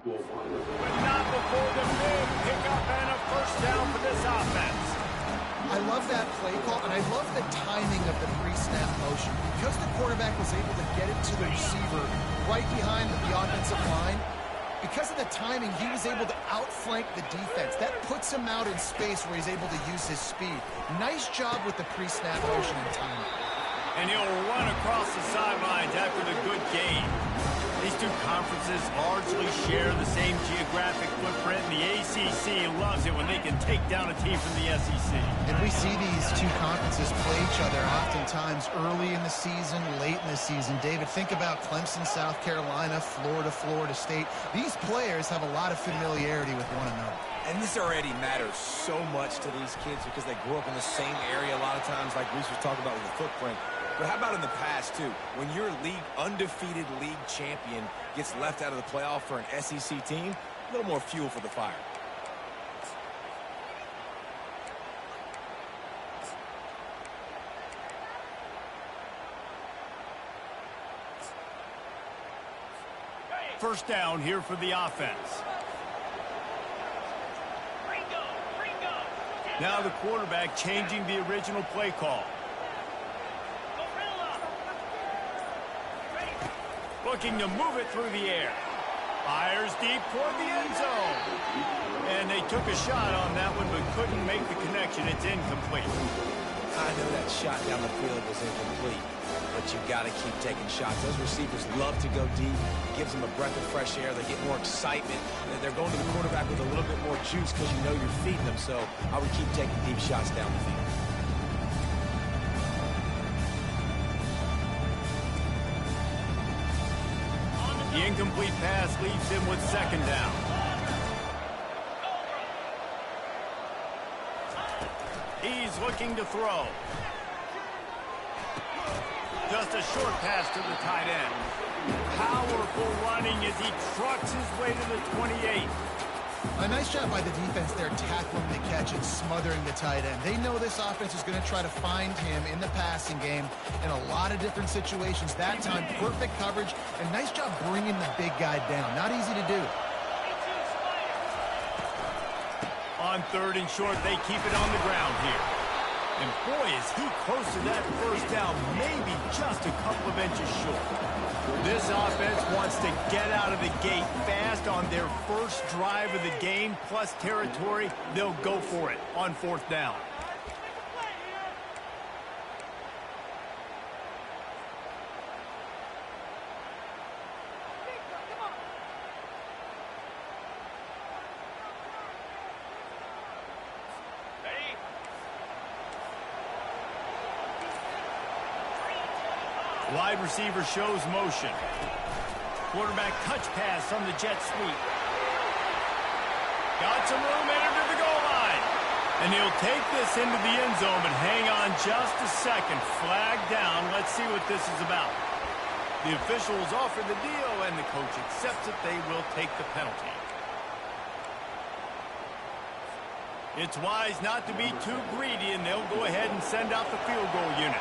But not before the big pickup and a first down for this offense. I love that play call, and I love the timing of the pre-snap motion. Because the quarterback was able to get it to the receiver right behind the offensive line, because of the timing, he was able to outflank the defense. That puts him out in space where he's able to use his speed. Nice job with the pre-snap motion and timing. And he'll run across the sidelines after the good gain. These two conferences largely share the same geographic footprint, and the ACC loves it when they can take down a team from the SEC. And we see these two conferences play each other oftentimes early in the season, late in the season. David, think about Clemson, South Carolina, Florida, Florida State. These players have a lot of familiarity with one another. And this already matters so much to these kids because they grew up in the same area a lot of times, like Reese was talking about with the footprint. But how about in the past, too? When your undefeated league champion gets left out of the playoff for an SEC team, a little more fuel for the fire. First down here for the offense. Now the quarterback changing the original play call. Looking to move it through the air. Fires deep toward the end zone. And they took a shot on that one, but couldn't make the connection. It's incomplete. I know that shot down the field was incomplete, but you got to keep taking shots. Those receivers love to go deep. Gives them a breath of fresh air. They get more excitement. They're going to the quarterback with a little bit more juice because you know you're feeding them. So I would keep taking deep shots down the field. The incomplete pass leaves him with second down. He's looking to throw. Just a short pass to the tight end. Powerful running as he trucks his way to the 28. A nice job by the defense there, tackling the catch and smothering the tight end. They know this offense is going to try to find him in the passing game in a lot of different situations. That time, perfect coverage, and nice job bringing the big guy down. Not easy to do. On third and short, they keep it on the ground here. And boy, is he close to that first down, maybe just a couple of inches short. This offense wants to get out of the gate fast on their first drive of the game, plus territory. They'll go for it on fourth down. Wide receiver shows motion. Quarterback touch pass on the jet sweep. Got some room, entered to the goal line. And he'll take this into the end zone, but hang on just a second. Flag down. Let's see what this is about. The officials offer the deal, and the coach accepts it. They will take the penalty. It's wise not to be too greedy, and they'll go ahead and send out the field goal unit.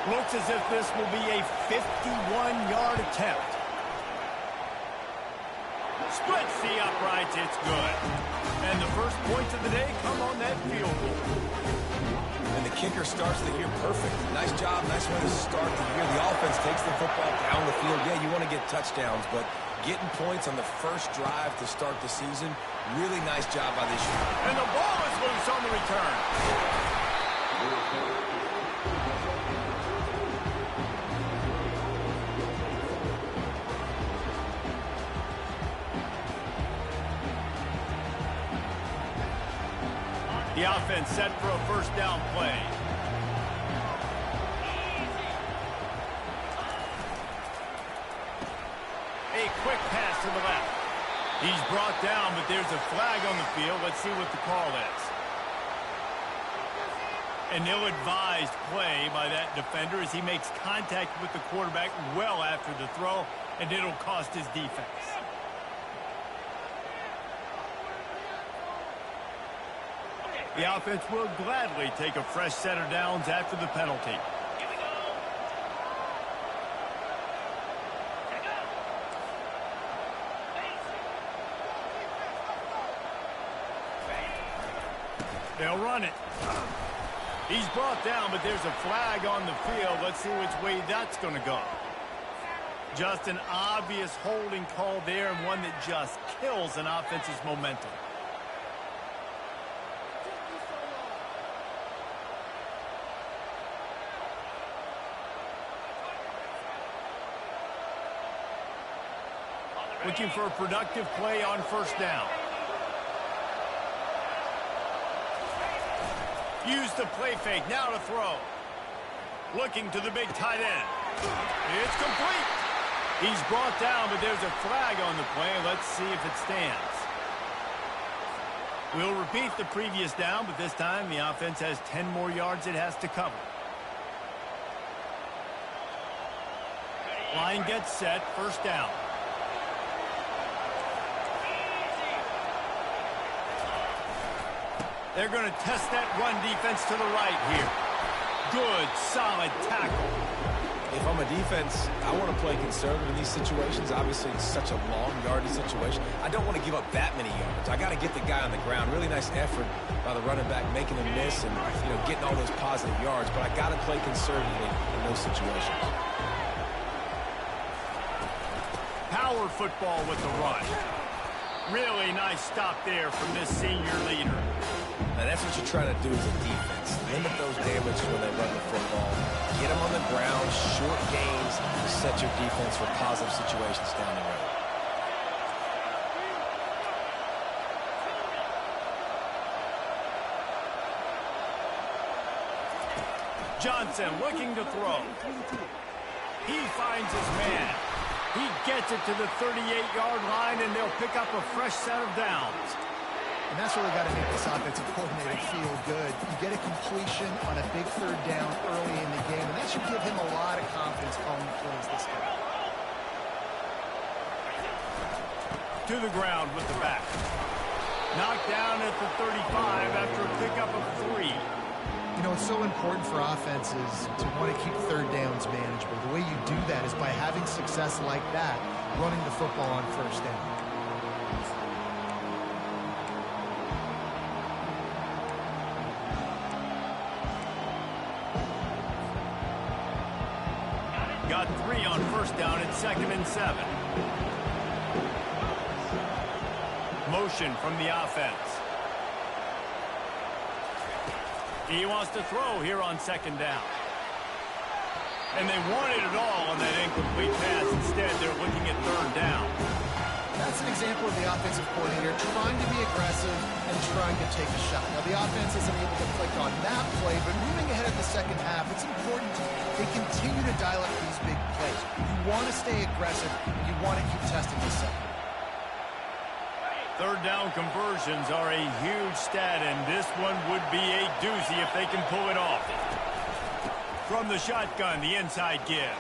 Looks as if this will be a 51-yard attempt. Splits the uprights, it's good. And the first points of the day come on that field goal. And the kicker starts the year perfect. Nice job, nice way to start the year. The offense takes the football down the field. Yeah, you want to get touchdowns, but getting points on the first drive to start the season, really nice job by this year. And the ball is loose on the return. The offense set for a first down play. A quick pass to the left. He's brought down, but there's a flag on the field. Let's see what the call is. An ill-advised play by that defender as he makes contact with the quarterback well after the throw, and it'll cost his defense. The offense will gladly take a fresh set of downs after the penalty. They'll run it. He's brought down, but there's a flag on the field. Let's see which way that's going to go. Just an obvious holding call there, and one that just kills an offense's momentum. Looking for a productive play on first down. Use the play fake, now to throw. Looking to the big tight end. It's complete. He's brought down, but there's a flag on the play. Let's see if it stands. We'll repeat the previous down, but this time the offense has 10 more yards it has to cover. Line gets set, first down. They're going to test that run defense to the right here. Good, solid tackle. If I'm a defense, I want to play conservative in these situations. Obviously, it's such a long yardage situation. I don't want to give up that many yards. I got to get the guy on the ground. Really nice effort by the running back making a miss and, getting all those positive yards. But I got to play conservatively in those situations. Power football with the run. Really nice stop there from this senior leader. Now that's what you're trying to do as a defense. Limit those damages when they run the football. Get them on the ground, short gains, to set your defense for positive situations down the road. Johnson looking to throw. He finds his man. He gets it to the 38-yard line, and they'll pick up a fresh set of downs. And that's really got to make this offensive coordinator feel good. You get a completion on a big third down early in the game, and that should give him a lot of confidence calling plays this game. To the ground with the back. Knocked down at the 35 after a pickup of 3. It's so important for offenses to want to keep third downs manageable. The way you do that is by having success like that, running the football on first down. Got 3 on first down at 2nd and 7. Motion from the offense. He wants to throw here on 2nd down. And they wanted it all on that incomplete pass. Instead, they're looking at 3rd down. That's an example of the offensive coordinator trying to be aggressive and trying to take a shot. Now, the offense isn't able to click on that play, but moving ahead of the second half, it's important they continue to dial up these big plays. You want to stay aggressive, and you want to keep testing the second. 3rd down conversions are a huge stat, and this one would be a doozy if they can pull it off. From the shotgun, the inside give.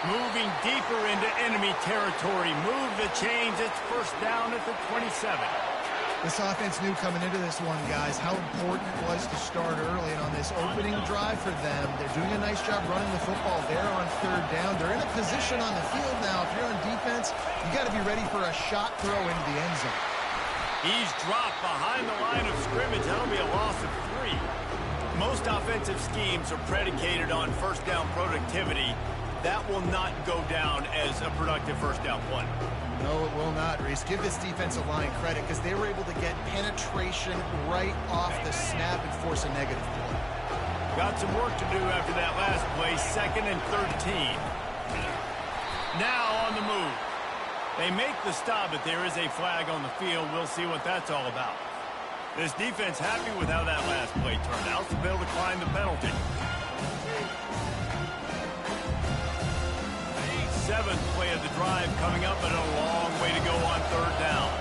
Moving deeper into enemy territory. Move the chains. It's first down at the 27. This offense knew coming into this one, guys, how important it was to start early. And on this opening drive for them, they're doing a nice job running the football there on 3rd down. They're in a position on the field now. If you're on defense, you got to be ready for a shot throw into the end zone. He's dropped behind the line of scrimmage. That'll be a loss of 3. Most offensive schemes are predicated on first down productivity. That will not go down as a productive first down one. No, it will not, Reese. Give this defensive line credit because they were able to get penetration right off the snap and force a negative play. Got some work to do after that last play. 2nd and 13. Now on the move. They make the stop, but there is a flag on the field. We'll see what that's all about. This defense happy with how that last play turned out, so they'll decline the penalty. 7th play of the drive coming up, and a long way to go on 3rd down.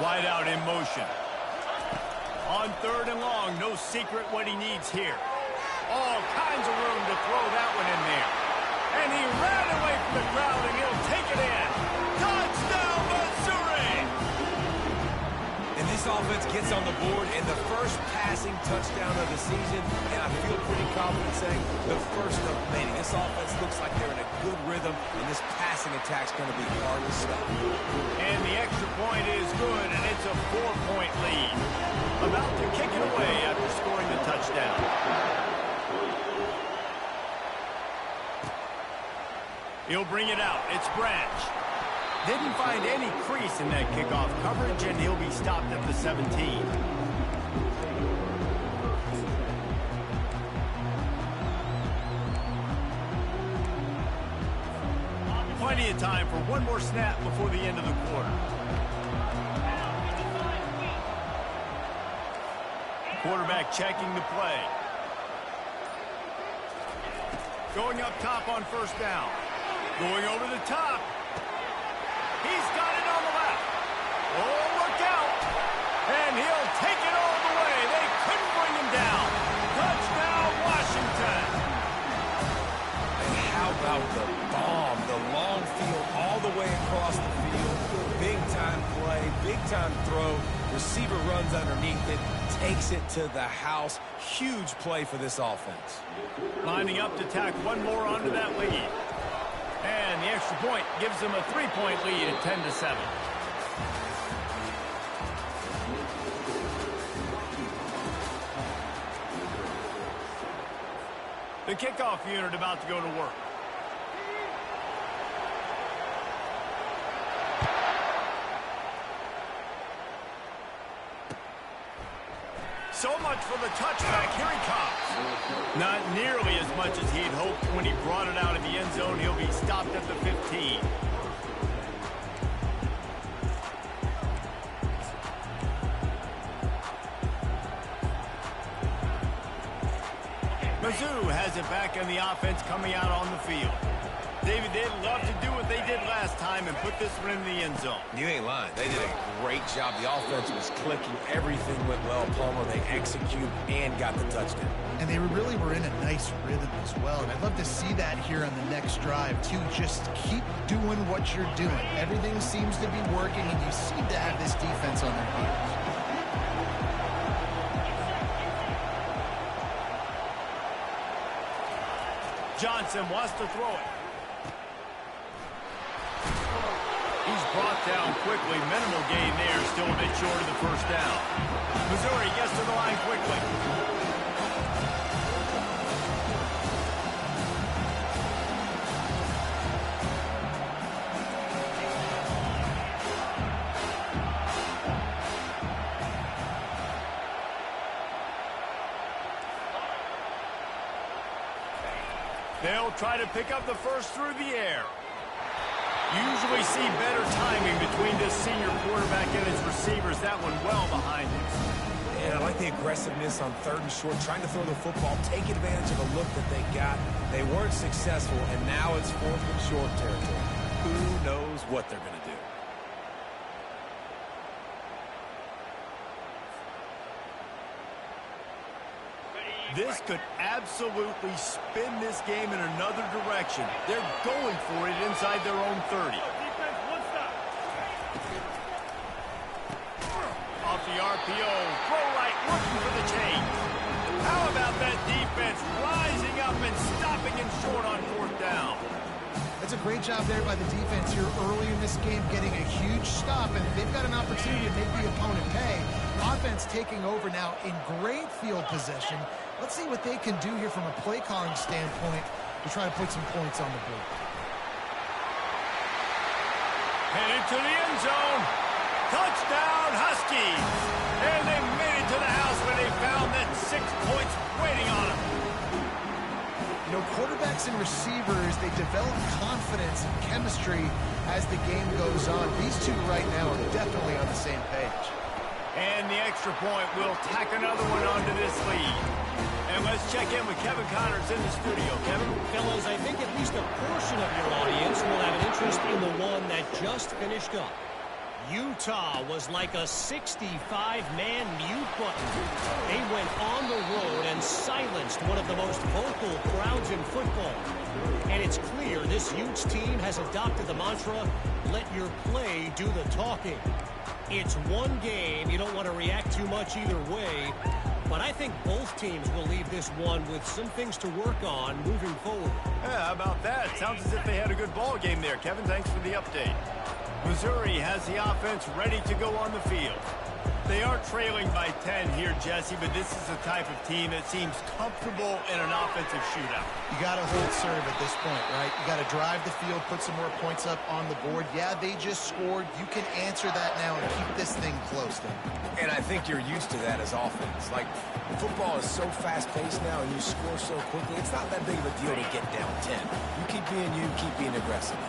Wide out in motion. On 3rd and long, no secret what he needs here. All kinds of room to throw that one in there. And he ran away from the crowd, and he'll take it in. Touchdown, Missouri! And this offense gets on the board, and the first passing touchdown of the season, and I feel pretty confident saying the first of many. This offense looks like they're in a good rhythm, and this passing attack's going to be hard to stop. And the extra point is good, and it's a 4-point lead. About to kick it away after scoring the touchdown. He'll bring it out. It's Branch. Didn't find any crease in that kickoff coverage, and he'll be stopped at the 17. Plenty of time for one more snap before the end of the quarter. Quarterback checking the play. Going up top on first down. Going over the top. He's got it on the left. Oh, look out. And he'll take it all the way. They couldn't bring him down. Touchdown, Washington. And how about the bomb? The long field all the way across the field. Big-time play, big-time throw. Receiver runs underneath it, takes it to the house. Huge play for this offense. Lining up to tack one more onto that lead. And the extra point gives them a 3-point lead at 10-7. The kickoff unit about to go to work. So much for the touchback. Here he comes. Not nearly as much as he'd hoped when he brought it out of the end zone. He'll be stopped at the 15. Mizzou has it back in the offense coming out on the field. David, they'd love to do what they did last time and put this one in the end zone. You ain't lying. They did a great job. The offense was clicking. Everything went well. Palmer, they executed and got the touchdown. And they really were in a nice rhythm as well. And I'd love to see that here on the next drive, too. Just keep doing what you're doing. Everything seems to be working, and you seem to have this defense on their heels. Johnson wants to throw it. He's brought down quickly. Minimal gain there. Still a bit short of the first down. Missouri gets to the line quickly. They'll try to pick up the first through the air. Usually see better timing between this senior quarterback and his receivers. That one well behind him. And I like the aggressiveness on 3rd and short, trying to throw the football, take advantage of a look that they got. They weren't successful, and now it's 4th and short territory. Who knows what they're going to do? This could absolutely spin this game in another direction. They're going for it inside their own 30. Off the RPO, throw right, looking for the change. How about that defense rising up and stopping him short on 4th down? That's a great job there by the defense here early in this game, getting a huge stop, and they've got an opportunity to make the opponent pay. Offense taking over now in great field possession. Let's see what they can do here from a play calling standpoint to try to put some points on the board. Headed to the end zone. Touchdown, Huskies. And they made it to the house when they found that 6 points waiting on them. You know, quarterbacks and receivers, they develop confidence and chemistry as the game goes on. These two right now are definitely on the same page. And the extra point will tack another one onto this lead. And let's check in with Kevin Connors in the studio. Kevin? Fellas, I think at least a portion of your audience will have an interest in the one that just finished up. Utah was like a 65-man mute button. They went on the road and silenced one of the most vocal crowds in football. And it's clear this Utes team has adopted the mantra, let your play do the talking. It's one game. You don't want to react too much either way. But But I think both teams will leave this one with some things to work on moving forward. Yeah, how about that? Sounds as if they had a good ball game there. Kevin, thanks for the update. Missouri has the offense ready to go on the field. They are trailing by 10 here, Jesse, but this is the type of team that seems comfortable in an offensive shootout. You got to hold serve at this point, right? You got to drive the field, put some more points up on the board. Yeah, they just scored. You can answer that now and keep this thing close then. And I think you're used to that as offense. Like, football is so fast-paced now and you score so quickly, it's not that big of a deal to get down 10. You keep being aggressive.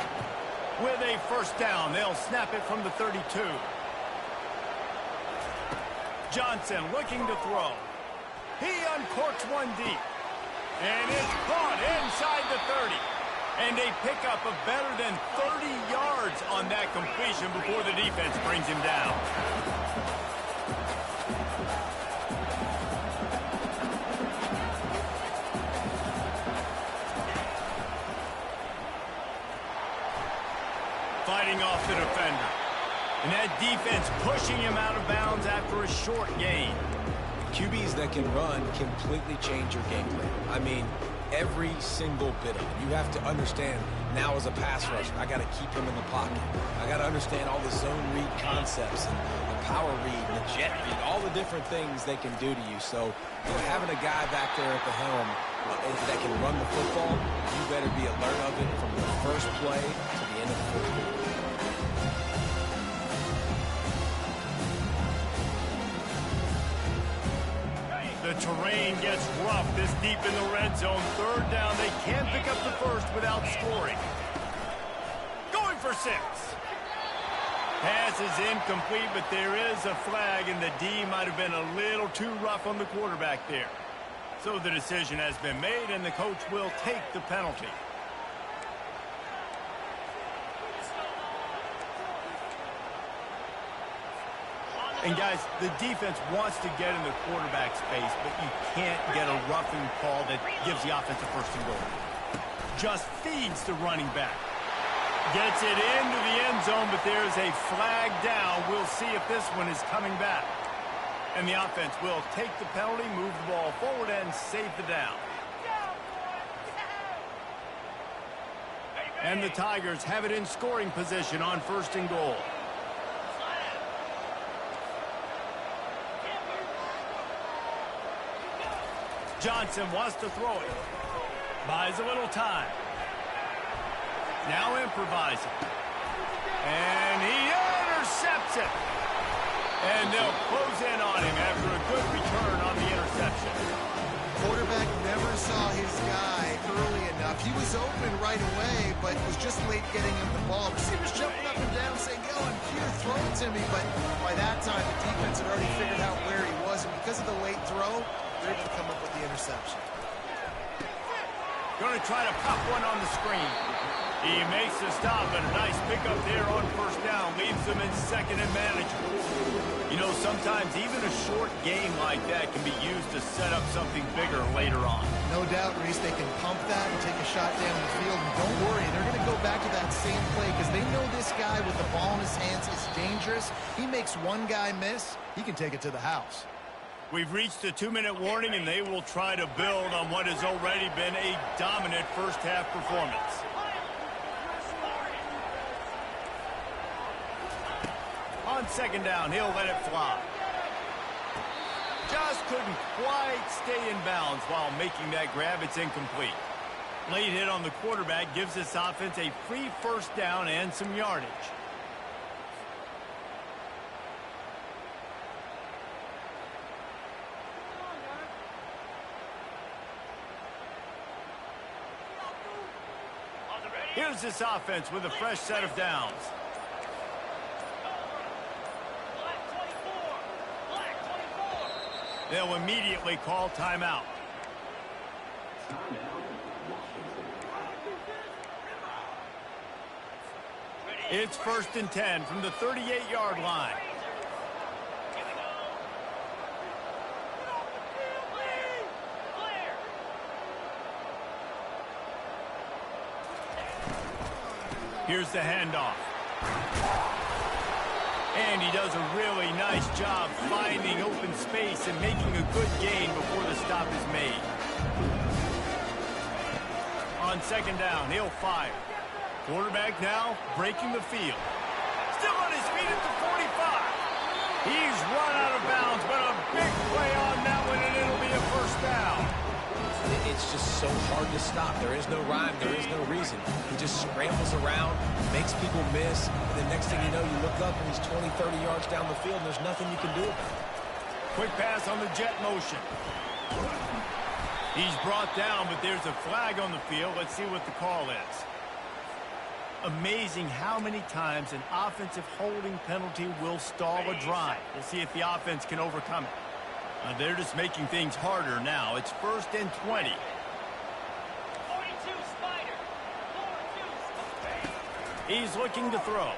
With a first down, they'll snap it from the 32. Johnson looking to throw. He uncorks one deep. And it's caught inside the 30. And a pickup of better than 30 yards on that completion before the defense brings him down. Fighting off the defender. And that defense pushing him out of bounds after a short gain. QBs that can run completely change your game plan. I mean, every single bit of it. You have to understand now as a pass rusher, I got to keep him in the pocket. I got to understand all the zone read concepts and the power read and the jet read, all the different things they can do to you. So having a guy back there at the helm that can run the football, you better be alert of it from the first play to the end of the fourth quarter. The terrain gets rough this deep in the red zone. Third down, they can't pick up the first without scoring. Going for 6. Pass is incomplete, but there is a flag, and the D might have been a little too rough on the quarterback there. So the decision has been made, and the coach will take the penalty. And, guys, the defense wants to get in the quarterback space, but you can't get a roughing call that gives the offense a first and goal. Just feeds the running back. Gets it into the end zone, but there's a flag down. We'll see if this one is coming back. And the offense will take the penalty, move the ball forward, and save the down. And the Tigers have it in scoring position on first and goal. Johnson wants to throw it. Buys a little time. Now improvising. And he intercepts it. And they'll close in on him after a good return on the interception. Quarterback never saw his guy early enough. He was open right away, but was just late getting him the ball. Receivers jumping up and down saying, yo, I'm here, throw it to me. But by that time, the defense had already figured out where he was. And because of the late throw, they're able to come up with the interception. Going to try to pop one on the screen. He makes the stop, but a nice pickup there on first down. Leaves them in second and manageable. You know, sometimes even a short game like that can be used to set up something bigger later on. No doubt, Reese, they can pump that and take a shot down the field. And don't worry, they're going to go back to that same play because they know this guy with the ball in his hands is dangerous. He makes one guy miss, he can take it to the house. We've reached the 2-minute warning, and they will try to build on what has already been a dominant first-half performance. On second down, he'll let it fly. Just couldn't quite stay in bounds while making that grab. It's incomplete. Late hit on the quarterback gives this offense a free first down and some yardage. Here's this offense with a fresh set of downs. They'll immediately call timeout. It's 1st and 10 from the 38-yard line. Here's the handoff. And he does a really nice job finding open space and making a good gain before the stop is made. On second down, he'll fire. Quarterback now breaking the field. Still on his feet at the 45. He's run out of bounds, but a big play on that one, and it'll be a first down. It's just so hard to stop. There is no rhyme. There is no reason. He just scrambles around, makes people miss, and the next thing you know, you look up and he's 20, 30 yards down the field, and there's nothing you can do about it. Quick pass on the jet motion. He's brought down, but there's a flag on the field. Let's see what the call is. Amazing how many times an offensive holding penalty will stall a drive. We'll see if the offense can overcome it. They're just making things harder now. It's 1st and 20. 42 Spider. 42. He's looking to throw.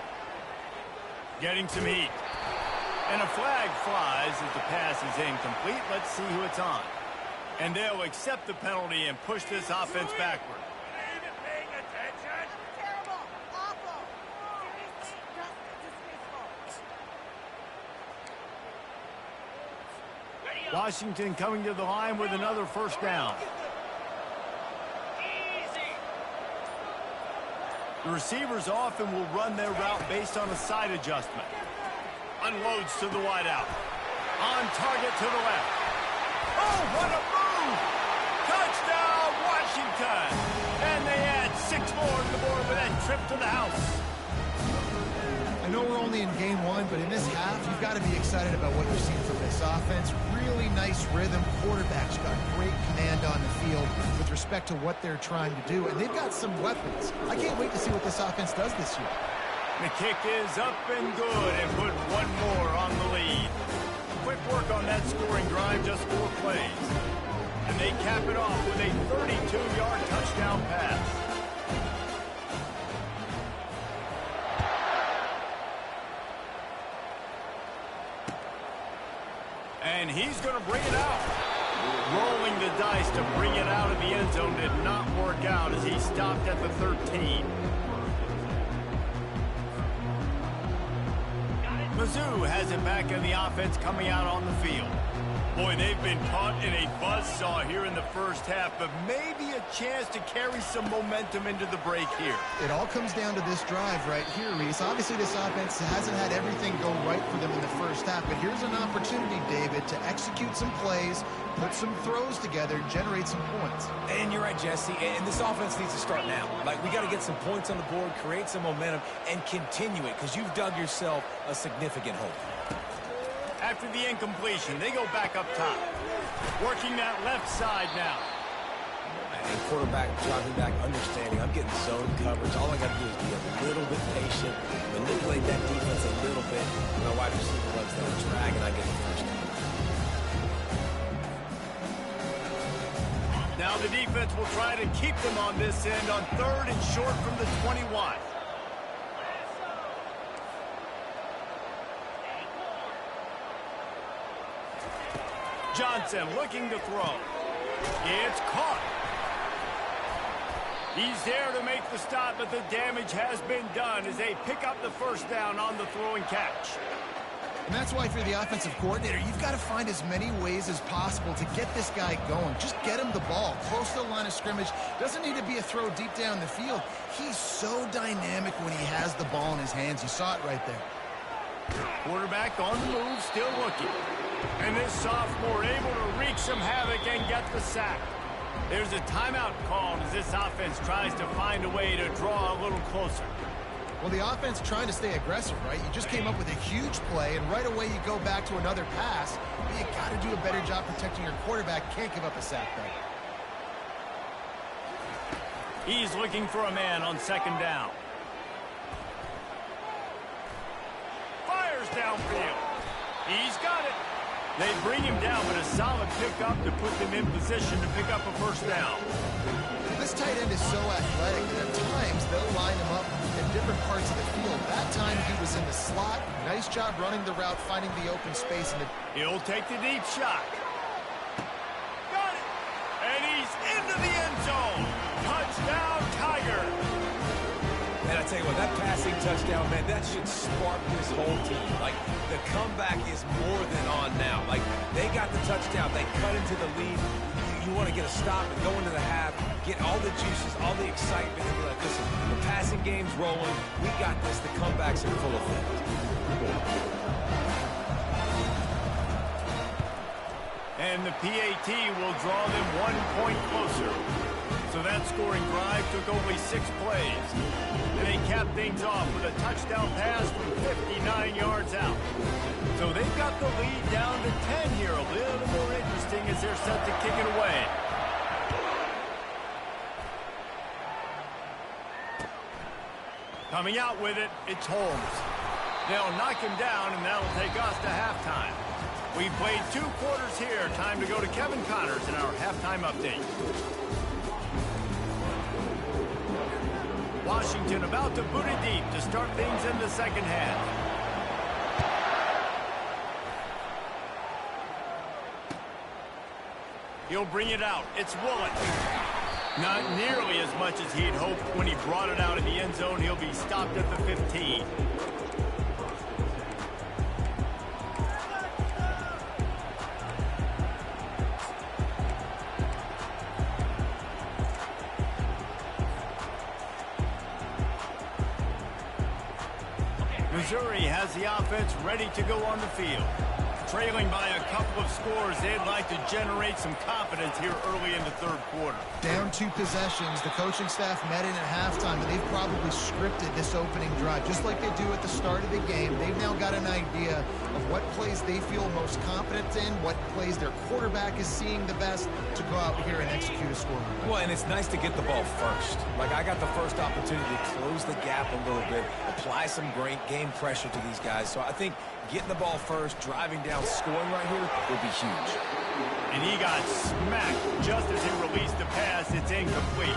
Getting some heat. And a flag flies as the pass is incomplete. Let's see who it's on. And they'll accept the penalty and push this offense backward. Terrible. Awful. Washington coming to the line with another first down. The receivers often will run their route based on a side adjustment. Unloads to the wideout. On target to the left. Oh, what a move! Touchdown, Washington! And they add 6 more to the board with that trip to the house. I know we're only in game 1, but in this half, you've got to be excited about what you've seen from this offense. Really nice rhythm. Quarterback's got great command on the field with respect to what they're trying to do, and they've got some weapons. I can't wait to see what this offense does this year. The kick is up and good, and put one more on the lead. Quick work on that scoring drive, just 4 plays. And they cap it off with a 32-yard touchdown pass. And he's going to bring it out. Rolling the dice to bring it out of the end zone did not work out as he stopped at the 13. Mizzou has it back in the offense coming out on the field. Boy, they've been caught in a buzzsaw here in the first half, but maybe a chance to carry some momentum into the break here. It all comes down to this drive right here, Reese. Obviously, this offense hasn't had everything go right for them in the first half, but here's an opportunity, David, to execute some plays, put some throws together, generate some points. And you're right, Jesse, and this offense needs to start now. Like, we got to get some points on the board, create some momentum, and continue it, because you've dug yourself a significant hole. After the incompletion, they go back up top. Working that left side now. And quarterback dropping back, understanding I'm getting zone coverage. All I got to do is be a little bit patient, manipulate that defense a little bit. My wide receiver runs that drag, and I get the first down. Now the defense will try to keep them on this end on 3rd and short from the 21. Johnson looking to throw. It's caught. He's there to make the stop, but the damage has been done as they pick up the first down on the throw and catch. And that's why, for the offensive coordinator, you've got to find as many ways as possible to get this guy going. Just get him the ball close to the line of scrimmage. Doesn't need to be a throw deep down the field. He's so dynamic when he has the ball in his hands. You saw it right there. Quarterback on the move, still looking. And this sophomore able to wreak some havoc and get the sack. There's a timeout called as this offense tries to find a way to draw a little closer. Well, the offense trying to stay aggressive, right? You just came up with a huge play, and right away you go back to another pass. But you got to do a better job protecting your quarterback. Can't give up a sack, though. He's looking for a man on second down. Fires downfield. He's got it. They bring him down, but a solid pickup to put them in position to pick up a first down. This tight end is so athletic that at times they'll line him up in different parts of the field. That time he was in the slot. Nice job running the route, finding the open space. He'll take the deep shot. Got it. And he's into the end zone. Touchdown, Tiger. And I tell you what, that passing touchdown, man, that should spark this whole team. Like, the comeback is more than on now. Like, they got the touchdown. They cut into the lead. You want to get a stop and go into the half, get all the juices, all the excitement, and be like, listen, the passing game's rolling. We got this. The comeback's in full effect. And the PAT will draw them 1 point closer. So that scoring drive took only 6 plays. And they capped things off with a touchdown pass from 59 yards out. So they've got the lead down to 10 here. A little more interesting as they're set to kick it away. Coming out with it, it's Holmes. They'll knock him down, and that'll take us to halftime. We've played 2 quarters here. Time to go to Kevin Connors in our halftime update. Washington about to boot it deep to start things in the second half. He'll bring it out. It's Woolen. Not nearly as much as he'd hoped when he brought it out in the end zone. He'll be stopped at the 15. Missouri has the offense ready to go on the field. Trailing by a couple of scores, they'd like to generate some confidence here early in the third quarter. Down 2 possessions, the coaching staff met in at halftime, and they've probably scripted this opening drive. Just like they do at the start of the game, they've now got an idea of what plays they feel most confident in, what plays their quarterback is seeing the best to go out here and execute a score. Well, and it's nice to get the ball first. Like, I got the first opportunity to close the gap a little bit, apply some great game pressure to these guys. So I think getting the ball first, driving down, scoring right here will be huge. And he got smacked just as he released the pass. It's incomplete.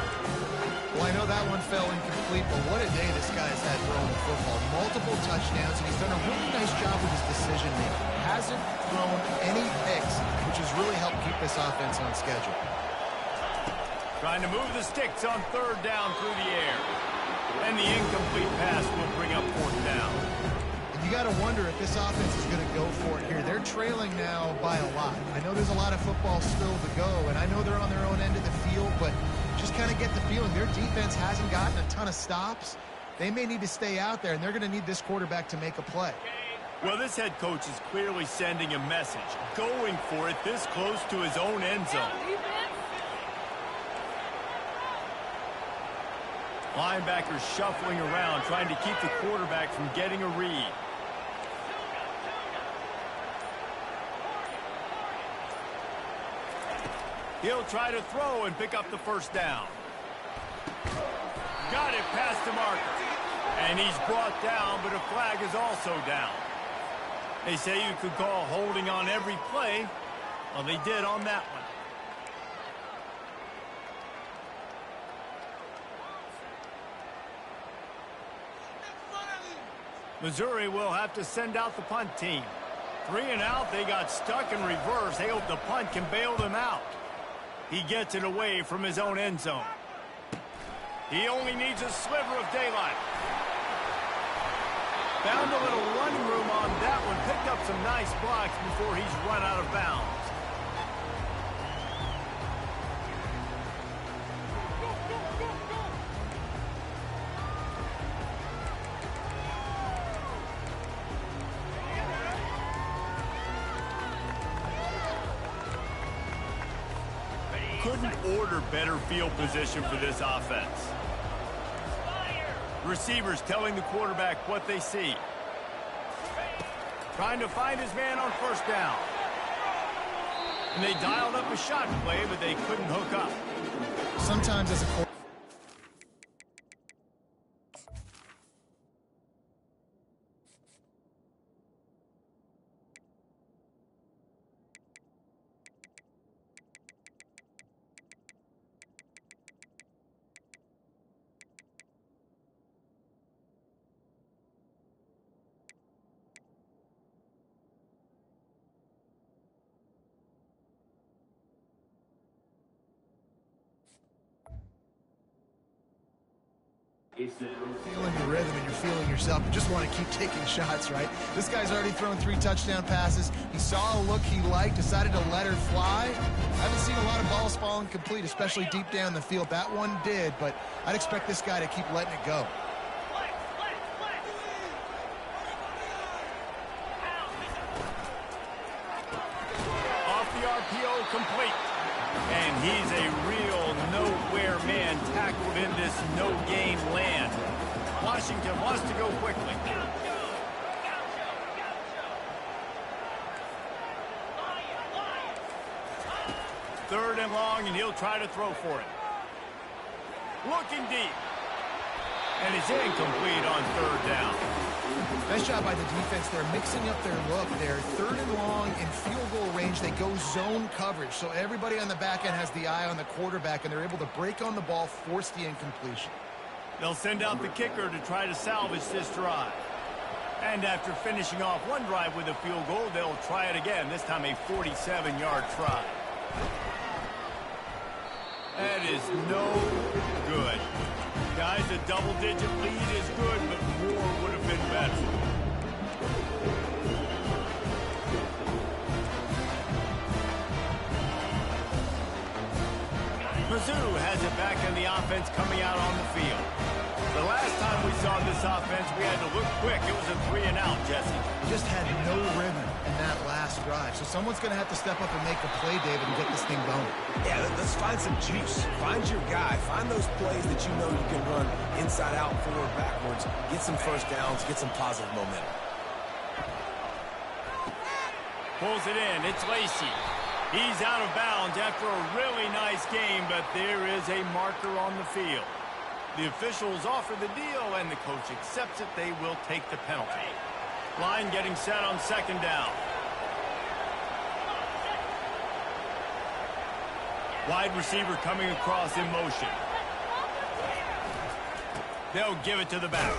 Well, I know that one fell incomplete, but what a day this guy has had throwing the football. Multiple touchdowns, and he's done a really nice job with his decision-making. Hasn't thrown any picks, which has really helped keep this offense on schedule. Trying to move the sticks on third down through the air. And the incomplete pass will bring up fourth down. You got to wonder if this offense is going to go for it here. They're trailing now by a lot. I know there's a lot of football still to go, and I know they're on their own end of the field, but just kind of get the feeling their defense hasn't gotten a ton of stops. They may need to stay out there, and they're going to need this quarterback to make a play. Well, this head coach is clearly sending a message, going for it this close to his own end zone. Linebackers shuffling around, trying to keep the quarterback from getting a read. He'll try to throw and pick up the first down. Got it past the marker. And he's brought down, but a flag is also down. They say you could call holding on every play. Well, they did on that one. Missouri will have to send out the punt team. 3 and out, they got stuck in reverse. They hope the punt can bail them out. He gets it away from his own end zone. He only needs a sliver of daylight. Found a little running room on that one. Picked up some nice blocks before he's run out of bounds. Couldn't order better field position for this offense. Receivers telling the quarterback what they see. Trying to find his man on first down. And they dialed up a shot play, but they couldn't hook up. Sometimes as a quarterback, Feeling your rhythm and you're feeling yourself. You just want to keep taking shots, right? This guy's already thrown 3 touchdown passes. He saw a look he liked, decided to let her fly. I haven't seen a lot of balls falling complete, especially deep down the field. That one did, but I'd expect this guy to keep letting it go. Off the RPO, complete. And he's a real nowhere man tackled in this no-gain land. Washington wants to go quickly. Third and long, and he'll try to throw for it. Looking deep. And it's incomplete on third down. Nice job by the defense. They're mixing up their look there. Third and long in field goal range. They go zone coverage. So everybody on the back end has the eye on the quarterback, and they're able to break on the ball, force the incompletion. They'll send out the kicker to try to salvage this drive. And after finishing off one drive with a field goal, they'll try it again, this time a 47-yard try. That is no good. Guys, a double-digit lead is good, but more would have been better. Mizzou has it back in the offense coming out on the field. The last time we saw this offense, we had to look quick. It was a 3-and-out, Jesse. Just had no rhythm in that last drive. So someone's going to have to step up and make a play, David, and get this thing going. Yeah, let's find some juice. Find your guy. Find those plays that you know you can run inside out, forward, backwards. Get some first downs. Get some positive momentum. Pulls it in. It's Lacey. He's out of bounds after a really nice game, but there is a marker on the field. The officials offer the deal, and the coach accepts it. They will take the penalty. Line getting set on second down. Wide receiver coming across in motion. They'll give it to the back.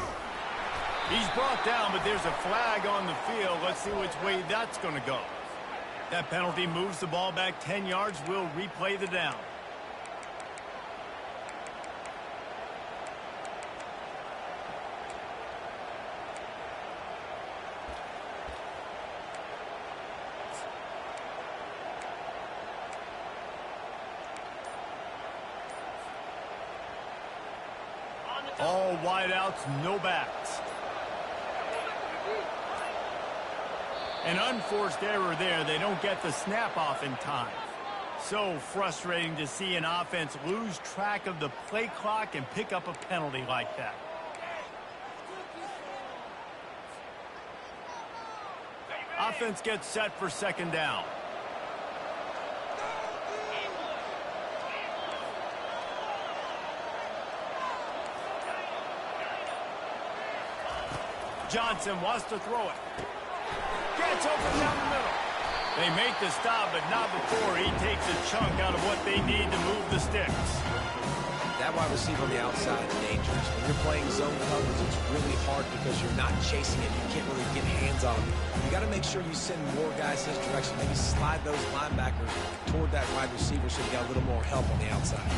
He's brought down, but there's a flag on the field. Let's see which way that's going to go. That penalty moves the ball back 10 yards. We'll replay the down. All wideouts, no backs. An unforced error there. They don't get the snap off in time. So frustrating to see an offense lose track of the play clock and pick up a penalty like that. Offense gets set for second down. Johnson wants to throw it. Gets open down the middle. They make the stop, but not before he takes a chunk out of what they need to move the sticks. That wide receiver on the outside is dangerous. When you're playing zone coverage, it's really hard because you're not chasing it. You can't really get hands on him. You got to make sure you send more guys his direction. Maybe slide those linebackers toward that wide receiver so you got a little more help on the outside.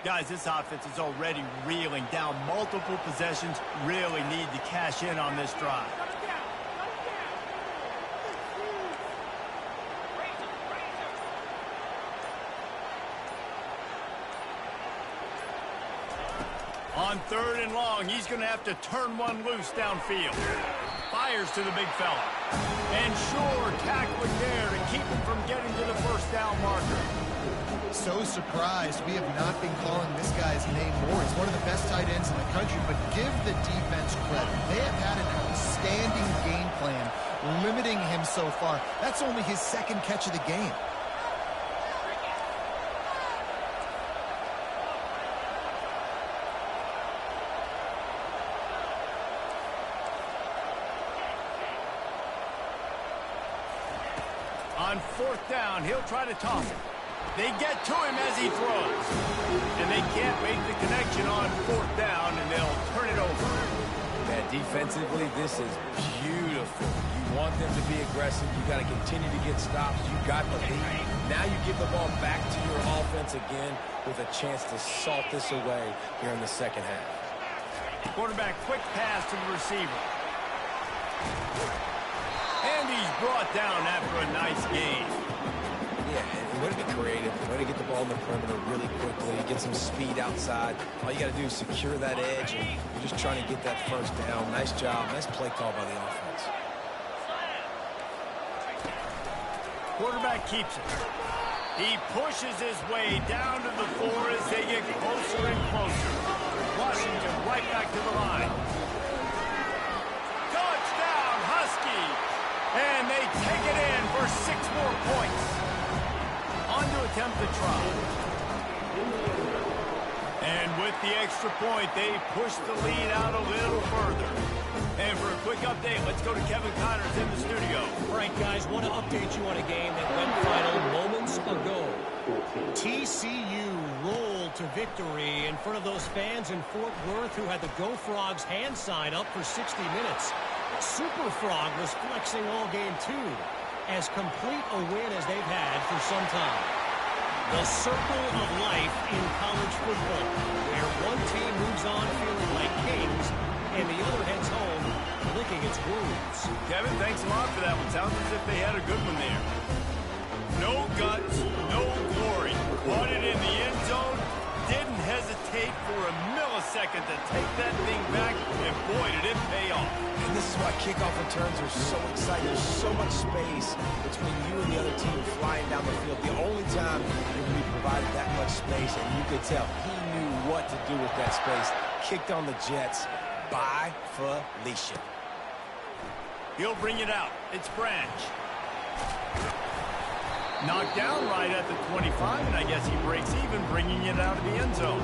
Guys, this offense is already reeling down multiple possessions. Really need to cash in on this drive. On third and long, he's going to have to turn one loose downfield. Fires to the big fella. And sure, tackling there to keep him from getting to the first down marker. So surprised we have not been calling this guy's name more. He's one of the best tight ends in the country, but give the defense credit. They have had an outstanding game plan, limiting him so far. That's only his second catch of the game. On fourth down, he'll try to toss it. They get to him as he throws. And they can't make the connection on fourth down, and they'll turn it over. Bad Defensively, this is beautiful. You want them to be aggressive. You got to continue to get stops. You got the lead. Now you give the ball back to your offense again with a chance to salt this away here in the second half. Quarterback quick pass to the receiver. And he's brought down after a nice gain. Yeah, and way to be creative, way to get the ball in the perimeter really quickly, get some speed outside. All you got to do is secure that edge, and you're just trying to get that first down. Nice job. Nice play call by the offense. Quarterback keeps it. He pushes his way down to the floor as they get closer and closer. Washington right back to the line. Touchdown, Husky! And they take it in for 6 more points. On to attempt the try. And with the extra point, they push the lead out a little further. And for a quick update, let's go to Kevin Connors in the studio. All right, guys, want to update you on a game that went final moments ago. TCU rolled to victory in front of those fans in Fort Worth who had the Go Frogs hand sign up for 60 minutes. Super Frog was flexing all game, too. As complete a win as they've had for some time. The circle of life in college football, where one team moves on feeling like kings, and the other heads home licking its wounds. Kevin, thanks a lot for that one. Sounds as if they had a good one there. No guts, no glory. Caught it in the end zone. Didn't hesitate for a millisecond to take that thing back, and boy, did it pay off. And this is why kickoff returns are so exciting. There's so much space between you and the other team flying down the field. The only time you're going to be provided that much space, and you could tell he knew what to do with that space. Kicked on the Jets by Felicia. He'll bring it out. It's Branch. Knocked down right at the 25, and I guess he breaks even, bringing it out of the end zone.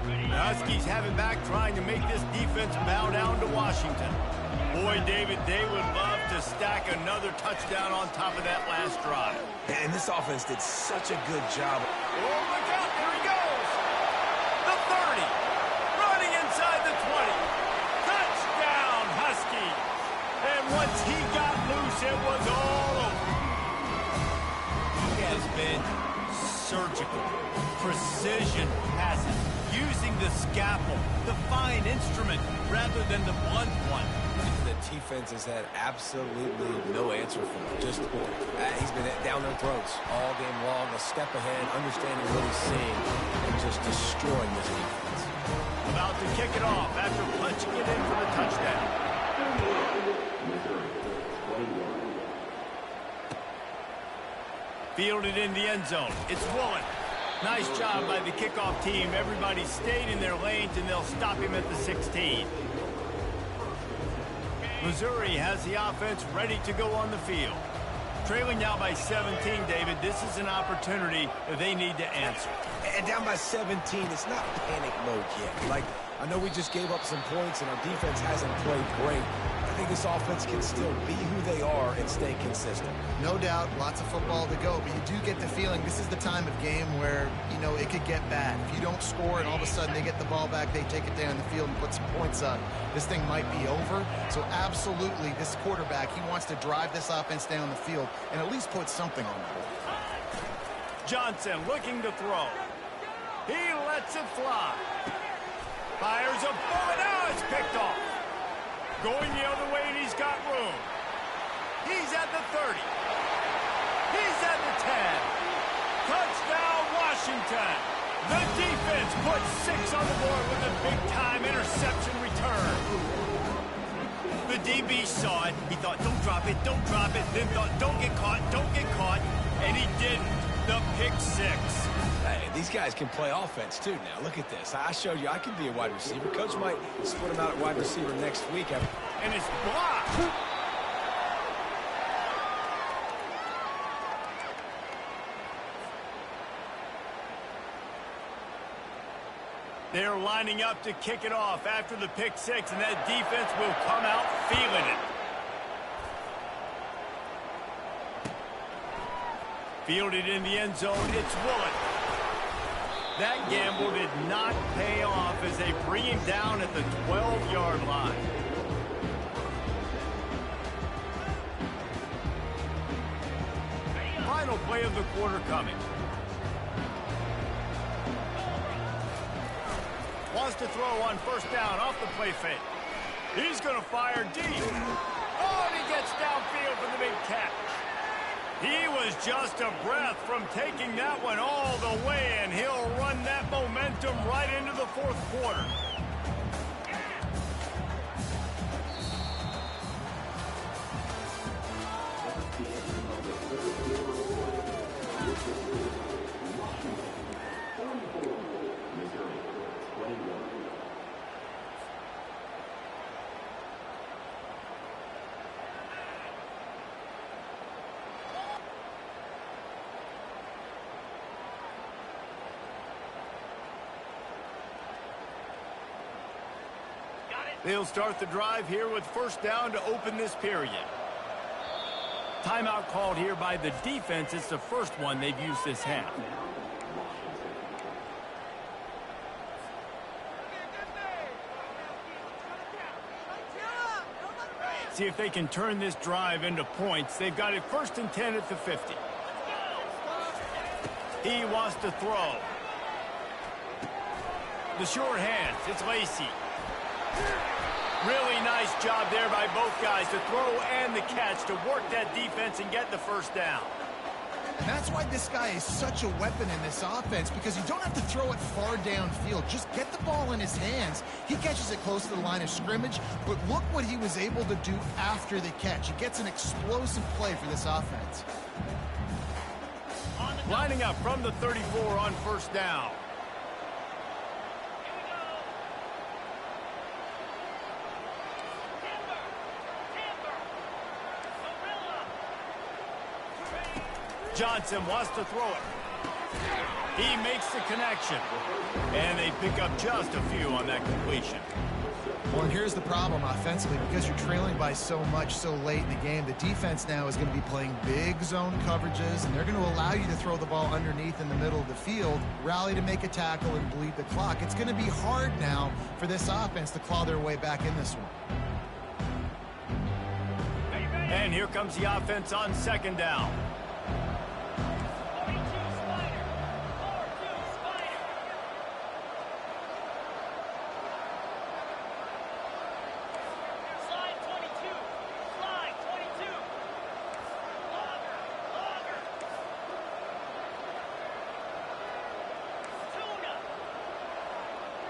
The Huskies have it back, trying to make this defense bow down to Washington. Boy, David, they would love to stack another touchdown on top of that last drive. And this offense did such a good job. Oh, look out, there he goes! The 30, running inside the 20. Touchdown, Husky! And once he got loose, it was all over. He has been surgical, precision passes, using the scalpel, the fine instrument, rather than the blunt one. The defense has had absolutely no answer for him. Just he's been down their throats all game long, a step ahead, understanding what he's seeing, and just destroying this defense. About to kick it off after punching it in for the touchdown. Fielded in the end zone. It's Woolen. Nice job by the kickoff team. Everybody stayed in their lanes, and they'll stop him at the 16. Missouri has the offense ready to go on the field. Trailing now by 17, David. This is an opportunity that they need to answer. And down by 17, it's not panic mode yet. Like, I know we just gave up some points, and our defense hasn't played great. I think this offense can still be who they are and stay consistent. No doubt, lots of football to go, but you do get the feeling this is the time of game where, you know, it could get bad. If you don't score and all of a sudden they get the ball back, they take it down the field and put some points up, this thing might be over. So absolutely, this quarterback, he wants to drive this offense down the field and at least put something on the board. Johnson looking to throw. He lets it fly. Fires a bullet. Now it's picked off. Going the other way, and he's got room. He's at the 30. He's at the 10. Touchdown, Washington. The defense puts 6 on the board with a big-time interception return. The DB saw it. He thought, don't drop it, don't drop it. Then thought, don't get caught, and he didn't. The pick 6. Hey, these guys can play offense, too, now. Look at this. I showed you I can be a wide receiver. Coach might split him out at wide receiver next week. And it's blocked. They're lining up to kick it off after the pick 6, and that defense will come out feeling it. Fielded in the end zone, it's Woolen. That gamble did not pay off as they bring him down at the 12-yard line. Final play of the quarter coming. Wants to throw on first down off the play fake. He's going to fire deep. Oh, and he gets downfield for the big catch. He was just a breath from taking that one all the way, and he'll run that momentum right into the fourth quarter. They'll start the drive here with first down to open this period. Timeout called here by the defense. It's the first one they've used this half. See if they can turn this drive into points. They've got it 1st and 10 at the 50. He wants to throw. The short hands. It's Lacey. Really nice job there by both guys to throw and the catch to work that defense and get the first down. And that's why this guy is such a weapon in this offense, because you don't have to throw it far downfield. Just get the ball in his hands. He catches it close to the line of scrimmage, but look what he was able to do after the catch. He gets an explosive play for this offense. Lining up from the 34 on first down. Johnson wants to throw it. He makes the connection. And they pick up just a few on that completion. Well, and here's the problem offensively. Because you're trailing by so much so late in the game, the defense now is going to be playing big zone coverages, and they're going to allow you to throw the ball underneath in the middle of the field, rally to make a tackle, and bleed the clock. It's going to be hard now for this offense to claw their way back in this one. And here comes the offense on second down.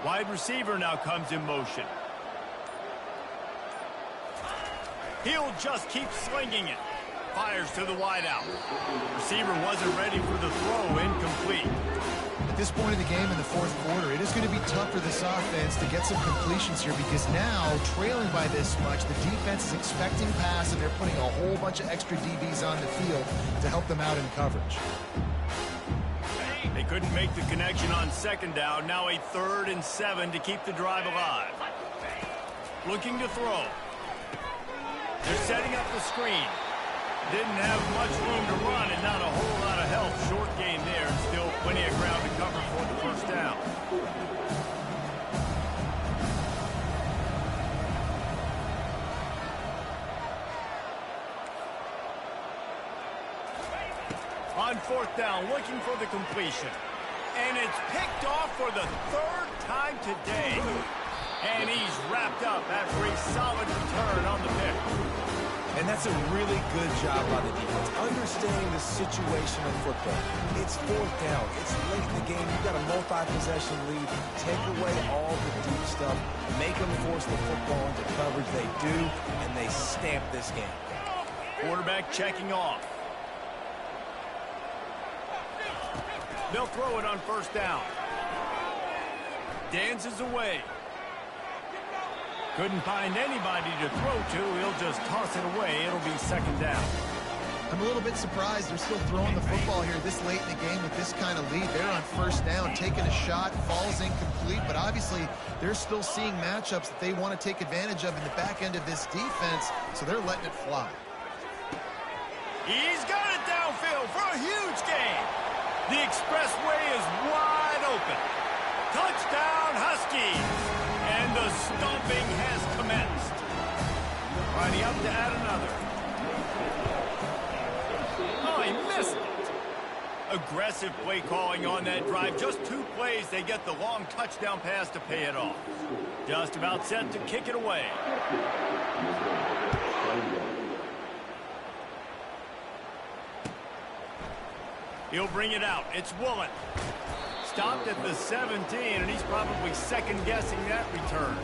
Wide receiver now comes in motion. He'll just keep slinging it. Fires to the wideout. Receiver wasn't ready for the throw, incomplete. At this point in the game in the fourth quarter, it is going to be tough for this offense to get some completions here, because now, trailing by this much, the defense is expecting pass, and they're putting a whole bunch of extra DBs on the field to help them out in coverage. They couldn't make the connection on second down. Now a 3rd and 7 to keep the drive alive. Looking to throw. They're setting up the screen. Didn't have much room to run and not a whole lot of help. Short gain there and still plenty of ground to cover for the first down. On fourth down, looking for the completion. And it's picked off for the 3rd time today. And he's wrapped up after a solid return on the pick. And that's a really good job by the defense, understanding the situation of football. It's fourth down. It's late in the game. You've got a multi-possession lead. Take away all the deep stuff. Make them force the football into coverage. They do, and they stamp this game. Quarterback checking off. They'll throw it on first down. Dances away. Couldn't find anybody to throw to. He'll just toss it away. It'll be second down. I'm a little bit surprised they're still throwing the football here this late in the game with this kind of lead. They're on first down, taking a shot, falls incomplete, but obviously they're still seeing matchups that they want to take advantage of in the back end of this defense, so they're letting it fly. He's got it downfield. field for a huge gain. The expressway is wide open. Touchdown, Huskies. And the stomping has commenced. Lining up to add another. Oh, he missed it. Aggressive play calling on that drive. Just 2 plays, they get the long touchdown pass to pay it off. Just about set to kick it away. He'll bring it out. It's Woolen. Stopped at the 17, and he's probably second-guessing that return.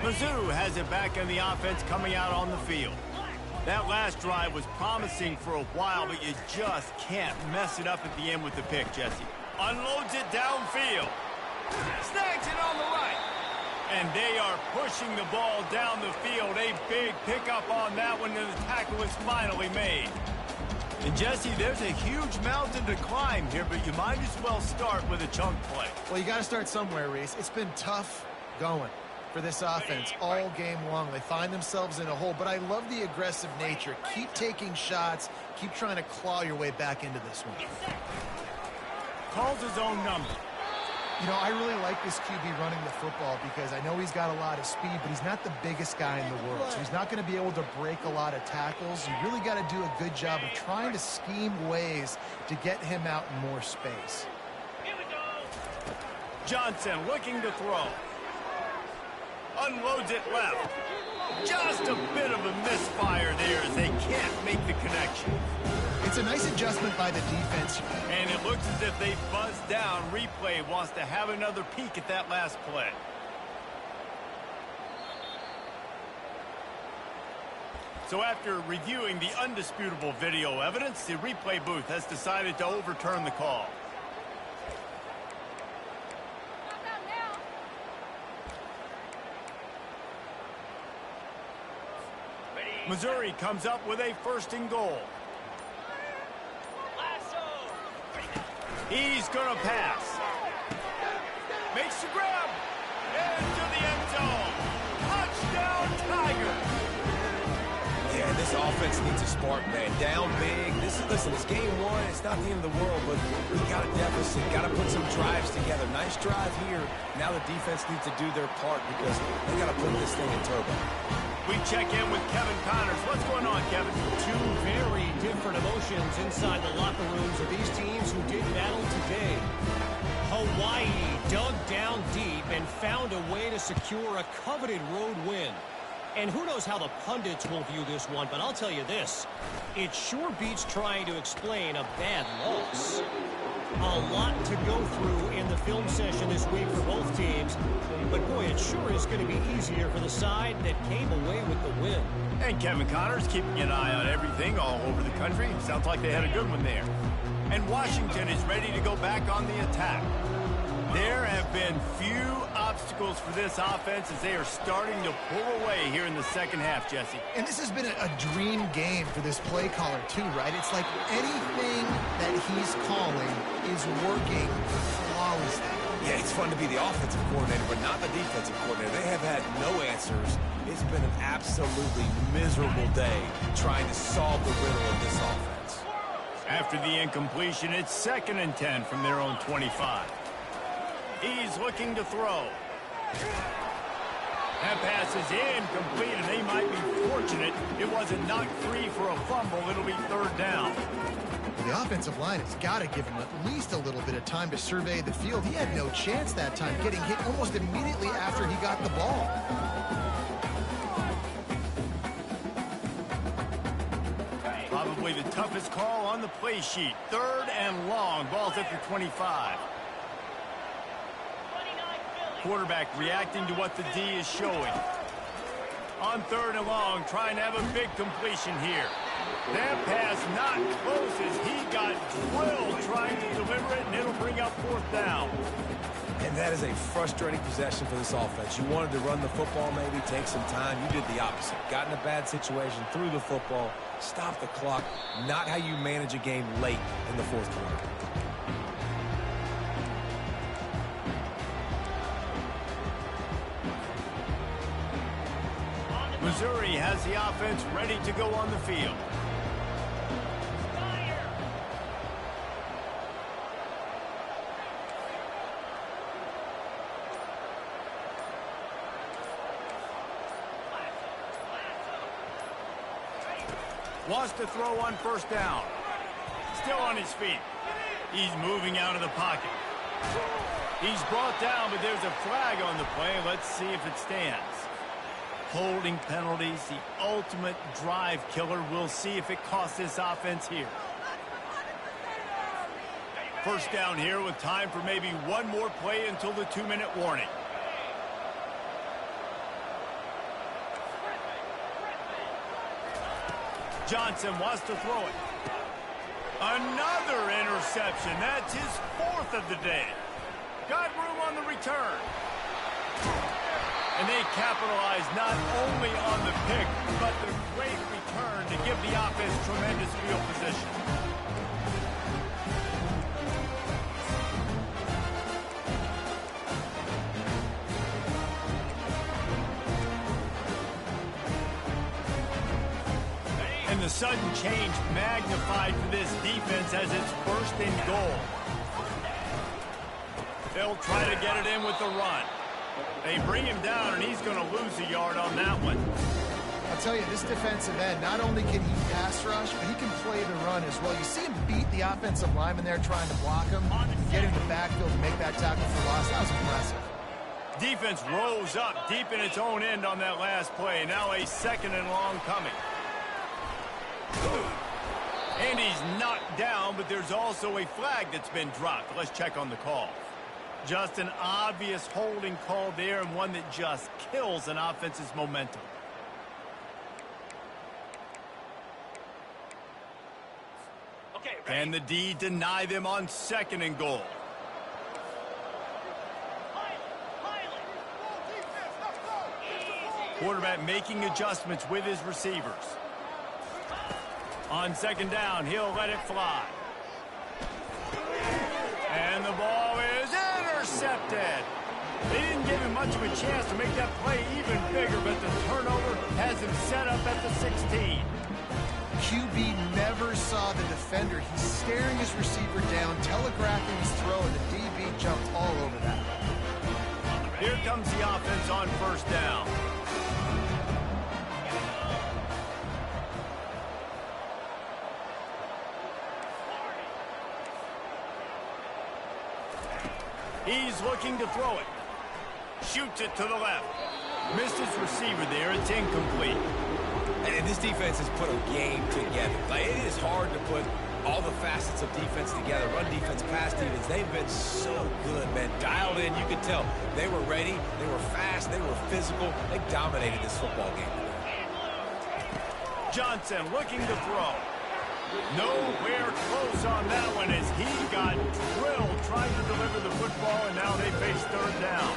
Mizzou has it back in the offense coming out on the field. That last drive was promising for a while, but you just can't mess it up at the end with the pick, Jesse. Unloads it downfield. Snags it on the right. And they are pushing the ball down the field. A big pickup on that one, and the tackle is finally made. And, Jesse, there's a huge mountain to climb here, but you might as well start with a chunk play. Well, you got to start somewhere, Reese. It's been tough going for this offense all game long. They find themselves in a hole, but I love the aggressive nature. Keep taking shots. Keep trying to claw your way back into this one. Calls his own number. You know, I really like this QB running the football because I know he's got a lot of speed, but he's not the biggest guy in the world. So he's not going to be able to break a lot of tackles. You really got to do a good job of trying to scheme ways to get him out in more space. Here we go. Johnson looking to throw. Unloads it left. Just a bit of a misfire there as they can't make the connection. It's a nice adjustment by the defense. And it looks as if they buzzed down. Replay wants to have another peek at that last play. So after reviewing the undisputable video evidence, the replay booth has decided to overturn the call. Missouri comes up with a 1st and goal. He's going to pass. Makes the grab. Into the end zone. Touchdown, Tigers. Yeah, this offense needs a spark, man. Down big. Listen, it's game 1. It's not the end of the world, but we got a deficit. Got to put some drives together. Nice drive here. Now the defense needs to do their part because they got to put this thing in turbo. We check in with Kevin Connors. What's going on, Kevin? 2 very different emotions inside the locker rooms of these teams who did battle today. Hawaii dug down deep and found a way to secure a coveted road win. And who knows how the pundits will view this one, but I'll tell you this. It sure beats trying to explain a bad loss. A lot to go through in the film session this week for both teams. But, boy, it sure is going to be easier for the side that came away with the win. And Kevin Connors keeping an eye on everything all over the country. Sounds like they had a good one there. And Washington is ready to go back on the attack. There have been few obstacles for this offense as they are starting to pull away here in the second half, Jesse. And this has been a dream game for this play caller, too, right? It's like anything that he's calling is working flawlessly. Yeah, it's fun to be the offensive coordinator, but not the defensive coordinator. They have had no answers. It's been an absolutely miserable day trying to solve the riddle of this offense. After the incompletion, it's 2nd and 10 from their own 25. He's looking to throw. That pass is incomplete, and they might be fortunate it wasn't knocked free for a fumble. It'll be 3rd down. The offensive line has got to give him at least a little bit of time to survey the field. He had no chance that time, getting hit almost immediately after he got the ball. Probably the toughest call on the play sheet. 3rd and long. Ball's at the 25. Quarterback reacting to what the D is showing. On 3rd and long, trying to have a big completion here. That pass not close as he got drilled trying to deliver it, and it'll bring up 4th down. And And that is a frustrating possession for this offense. You wanted to run the football, maybe take some time. You did the opposite. Got in a bad situation, threw the football, stopped the clock. Not how you manage a game late in the fourth quarter. Missouri has the offense ready to go on the field. Wants to throw on first down. Still on his feet. He's moving out of the pocket. He's brought down, but there's a flag on the play. Let's see if it stands. Holding penalties, the ultimate drive killer. We'll see if it costs this offense here. First down here with time for maybe one more play until the 2-minute warning. Johnson wants to throw it. Another interception. That's his 4th of the day. Got room on the return. And they capitalize not only on the pick, but the great return to give the offense tremendous field position. And the sudden change magnified for this defense as it's 1st and goal. They'll try to get it in with the run. They bring him down, and he's going to lose a yard on that one. I'll tell you, this defensive end, not only can he pass rush, but he can play the run as well. You see him beat the offensive lineman there trying to block him, get in the backfield and make that tackle for loss. That was impressive. Defense rose up deep in its own end on that last play. Now a 2nd and long coming. And he's knocked down, but there's also a flag that's been dropped. Let's check on the call. Just an obvious holding call there, and one that just kills an offense's momentum. Okay, Can the D deny them on 2nd and goal? Quarterback making adjustments with his receivers. On 2nd down, he'll let it fly. And the ball is intercepted. They didn't give him much of a chance to make that play even bigger, but the turnover has him set up at the 16. QB never saw the defender. He's staring his receiver down, telegraphing his throw, and the DB jumped all over that. Here comes the offense on 1st down. He's looking to throw it. Shoots it to the left. Missed his receiver there. It's incomplete. And this defense has put a game together. Like, it is hard to put all the facets of defense together. Run defense, pass defense. They've been so good, man. Dialed in. You could tell they were ready. They were fast. They were physical. They dominated this football game. Johnson looking to throw. Nowhere close on that one as he got drilled trying to deliver the football, and now they face 3rd down.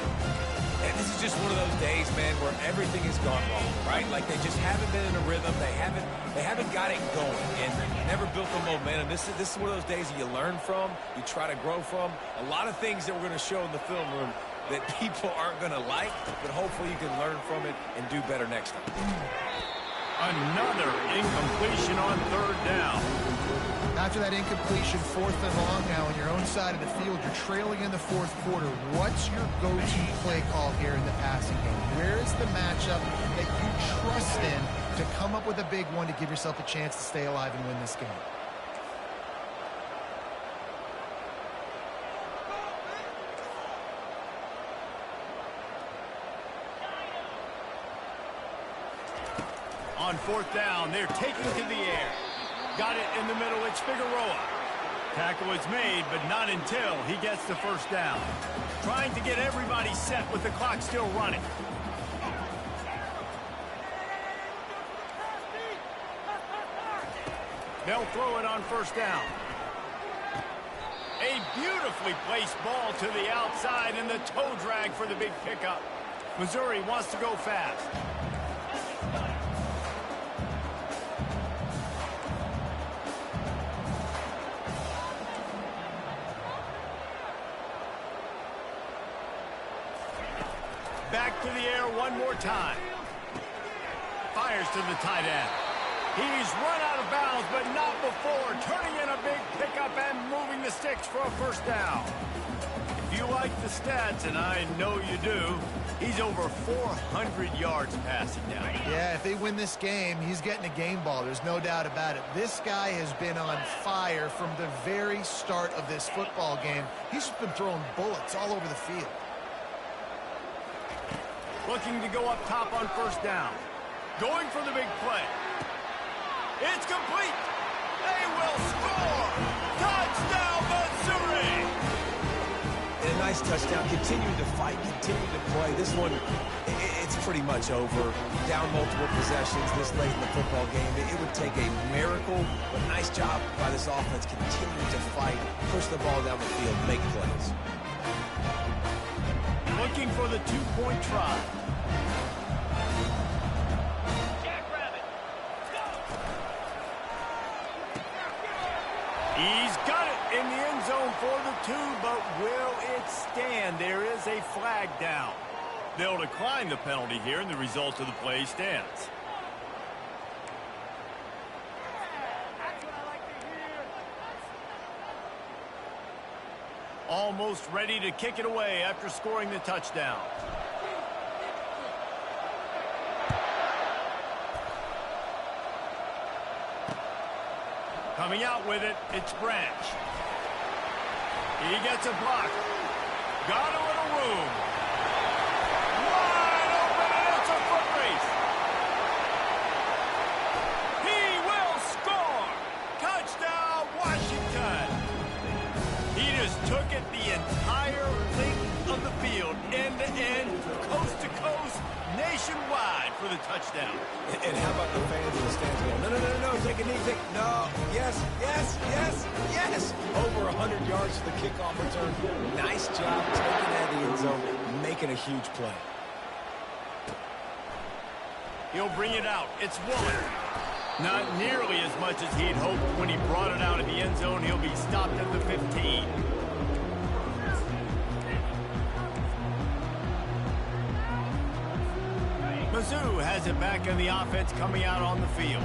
And this is just one of those days, man, where everything has gone wrong, right? Like, they just haven't been in a rhythm. They haven't got it going and never built the momentum. This is one of those days that you learn from, you try to grow from. A lot of things that we're going to show in the film room that people aren't going to like, but hopefully you can learn from it and do better next time. Another incompletion on 3rd down. After that incompletion, 4th and long now on your own side of the field, you're trailing in the 4th quarter. What's your go-to play call here in the passing game? Where is the matchup that you trust in to come up with a big one to give yourself a chance to stay alive and win this game? On 4th down, they're taking to the air. Got it in the middle, it's Figueroa. Tackle is made, but not until he gets the 1st down. Trying to get everybody set with the clock still running. They'll throw it on 1st down. A Beautifully placed ball to the outside and the toe drag for the big pickup. Missouri wants to go fast. Back to the air one more time. Fires to the tight end. He's run out of bounds, but not before. Turning in a big pickup and moving the sticks for a first down. If you like the stats, and I know you do, he's over 400 yards passing now. Yeah, if they win this game, he's getting a game ball. There's no doubt about it. This guy has been on fire from the very start of this football game. He's just been throwing bullets all over the field. Looking to go up top on first down. Going for the big play. It's complete. They will score. Touchdown, Missouri. And a nice touchdown. Continuing to fight, continuing to play. This one, it's pretty much over. Down multiple possessions this late in the football game. It would take a miracle, but nice job by this offense continuing to fight, push the ball down the field, make plays. Looking for the two-point try. He's got it in the end zone for the 2, but will it stand? There is a flag down. They'll decline the penalty here, and the result of the play stands. Almost ready to kick it away after scoring the touchdown. Coming out with it, it's Branch. He gets a block. Got a little room. Wide open, and it's a foot race. He will score. Touchdown, Washington. He just took it the entire length of the field, end to end, coast to coast, nationwide for the touchdown. And how about the fans in the stands going, no, take a knee, no, yes, yes, yes, yes. Over 100 yards for the kickoff return. Nice job taking that in the end zone, making a huge play. He'll bring it out. It's Woolen. Not nearly as much as he'd hoped when he brought it out in the end zone. He'll be stopped at the 15. Mizzou has it back in the offense coming out on the field.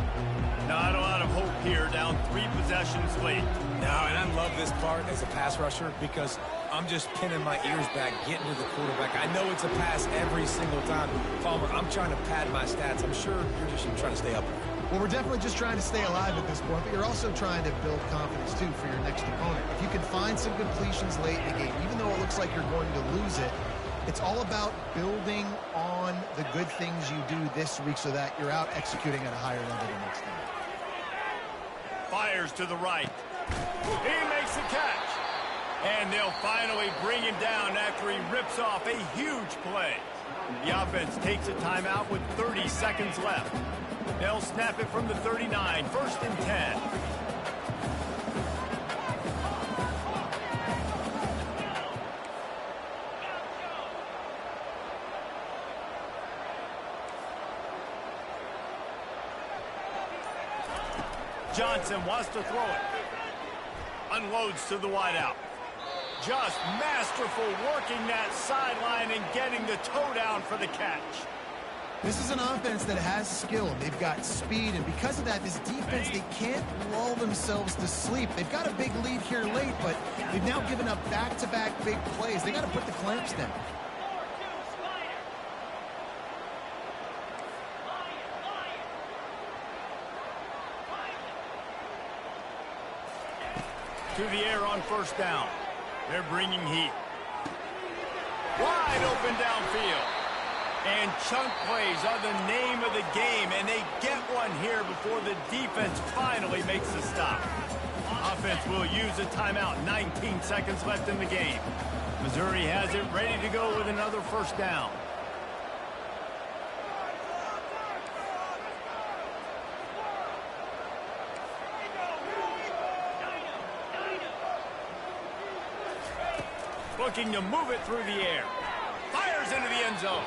Not a lot of hope here, down 3 possessions late. No, and I love this part as a pass rusher because I'm just pinning my ears back, getting to the quarterback. I know it's a pass every single time. Palmer, I'm trying to pad my stats. I'm sure you're just trying to stay up. Well, we're definitely just trying to stay alive at this point, but you're also trying to build confidence, too, for your next opponent. If you can find some completions late in the game, even though it looks like you're going to lose it, it's all about building on the good things you do this week so that you're out executing at a higher level the next time. Fires to the right. He makes the catch. And they'll finally bring him down after he rips off a huge play. The offense takes a timeout with 30 seconds left. They'll snap it from the 39, 1st and 10. Johnson wants to throw it. Unloads to the wideout. Just masterful working that sideline and getting the toe down for the catch. This is an offense that has skill. They've got speed, and because of that, this defense, they can't lull themselves to sleep. They've got a big lead here late, but they've now given up back-to-back big plays. They got to put the clamps down. To the air on first down. They're bringing heat. Wide open downfield. And chunk plays are the name of the game, and they get one here before the defense finally makes the stop. Offense will use a timeout. 19 seconds left in the game. Missouri has it ready to go with another first down. Looking to move it through the air. Fires into the end zone.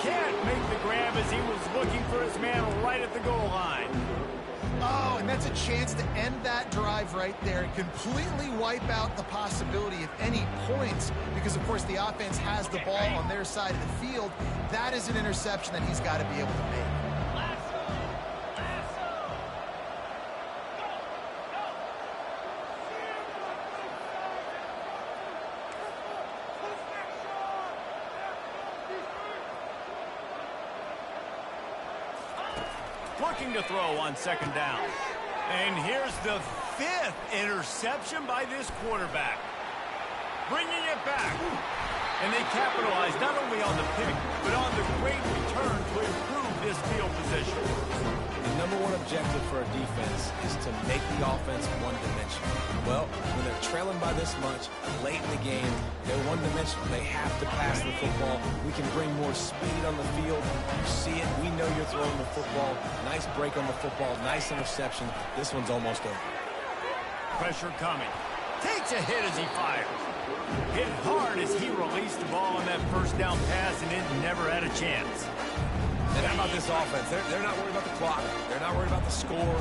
Can't make the grab as he was looking for his man right at the goal line. Oh, and that's a chance to end that drive right there and completely wipe out the possibility of any points because, of course, the offense has the ball on their side of the field. That is an interception that he's got to be able to make. Looking to throw on second down. And here's the 5th interception by this quarterback. Bringing it back. And they capitalize not only on the pick, but on the great return to improve this field position. The number one objective for a defense is to make the offense one-dimensional. Well, when they're trailing by this much, late in the game, they're one-dimensional. They have to pass the football. We can bring more speed on the field. You see it. We know you're throwing the football. Nice break on the football. Nice interception. This one's almost over. Pressure coming. Takes a hit as he fires. Hit hard as he released the ball on that first down pass, and it never had a chance. And how about this offense? They're not worried about the clock. They're not worried about the score.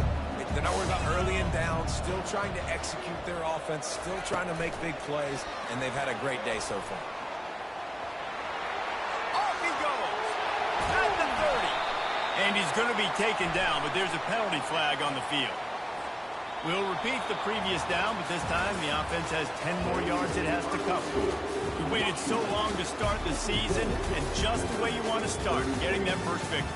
They're not worried about early and down. Still trying to execute their offense. Still trying to make big plays. And they've had a great day so far. Off he goes. At the 30. And he's going to be taken down, but there's a penalty flag on the field. We'll repeat the previous down, but this time the offense has 10 more yards it has to cover. We waited so long to start the season, and just the way you want to start, getting that first victory.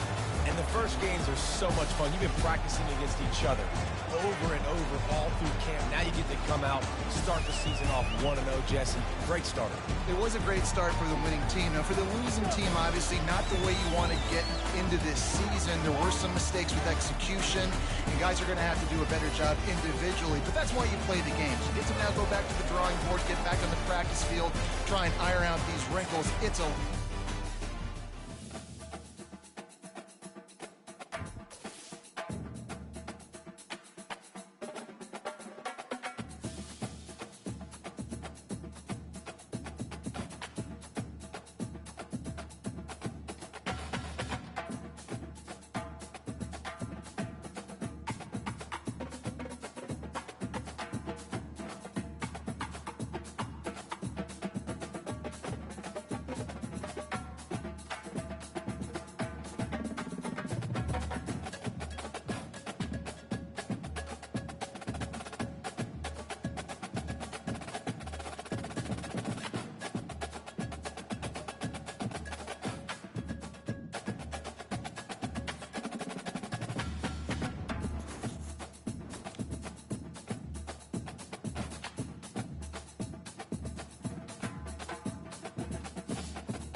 And the first games are so much fun. You've been practicing against each other over and over all through camp. Now you get to come out and start the season off 1-0, Jesse. Great start. It was a great start for the winning team. Now, for the losing team, obviously not the way you want to get into this season. There were some mistakes with execution, and guys are going to have to do a better job individually. But that's why you play the games. You get to now go back to the drawing board, get back on the practice field, try and iron out these wrinkles. It's a